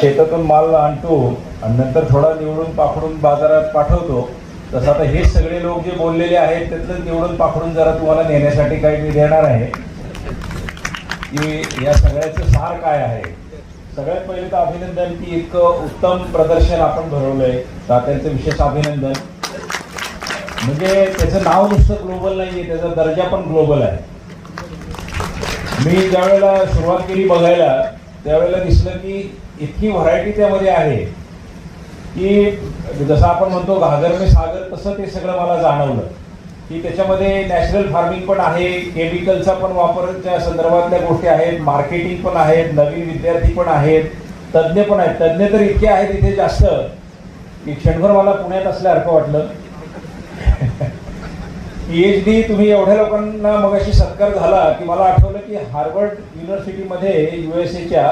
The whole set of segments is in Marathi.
शेतातून माल आणतो आणि नंतर थोडा निवडून पाखडून बाजारात पाठवतो, तसं आता हे सगळे लोक जे बोललेले आहेत त्यातलं निवडून पाखडून जरा तुम्हाला नेण्यासाठी काही मी देणार आहे की या सगळ्याचं सार काय आहे. सगळ्यात पहिले तर अभिनंदन की इतकं उत्तम प्रदर्शन आपण भरवलंय, तात्यांचं विशेष अभिनंदन. म्हणजे त्याचं नाव नुसतं ग्लोबल नाही आहे, त्याचा दर्जा पण ग्लोबल आहे. मी ज्यावेळेला सुरुवात केली बघायला त्यावेळेला दिसलं की इतकी व्हरायटी त्यामध्ये आहे की जसं आपण म्हणतो घागर में सागर, तसं ते सगळं मला जाणवलं की त्याच्यामध्ये नॅचरल फार्मिंग पण आहे, केमिकलचा पण वापरच्या संदर्भातल्या गोष्टी आहेत, मार्केटिंग पण आहेत, नवीन विद्यार्थी पण आहेत, तज्ज्ञ पण आहेत. तज्ज्ञ तर इतके आहेत इथे जास्त की क्षणभर मला पुण्यात असल्यासारखं वाटलं. PhD तुम्ही एवढ्या लोकांना मगाशी सत्कार झाला की मला आठवलं की हार्वर्ड युनिव्हर्सिटीमध्ये USA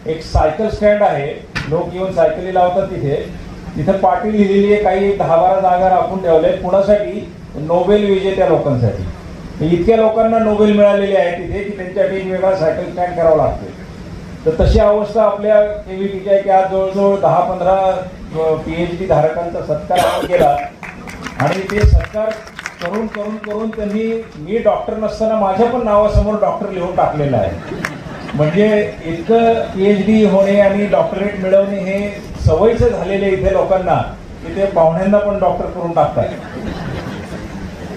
एक सायकल स्टँड आहे. लोक येऊन सायकली लावतात तिथे पाटी लिहिलेली आहे, काही 10-12 जागा राखून ठेवल्या कुणासाठी, नोबेल विजेत्या लोकांसाठी. इतक्या लोकांना नोबेल मिळालेले आहे तिथे की त्यांच्यासाठी एक वेगळा सायकल स्टँड करावा लागतो. तर तशी अवस्था आपल्या KVTची आहे की आज जवळजवळ 10-15 PhD धारकांचा सत्कार आपण केला. आणि ते सत्कार करून करून करून त्यांनी, मी डॉक्टर नसताना माझ्या पण नावासमोर डॉक्टर लिहून टाकलेलं आहे. म्हणजे इतकं PhD होणे आणि डॉक्टरेट मिळवणे हे सवयीचं झालेले इथे लोकांना की ते पाहुण्यांना पण डॉक्टर करून टाकतात.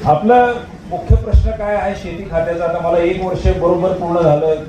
आपला मुख्य प्रश्न काय आहे शेती खात्याचा. आता मला 1 वर्ष बरोबर पूर्ण झालं.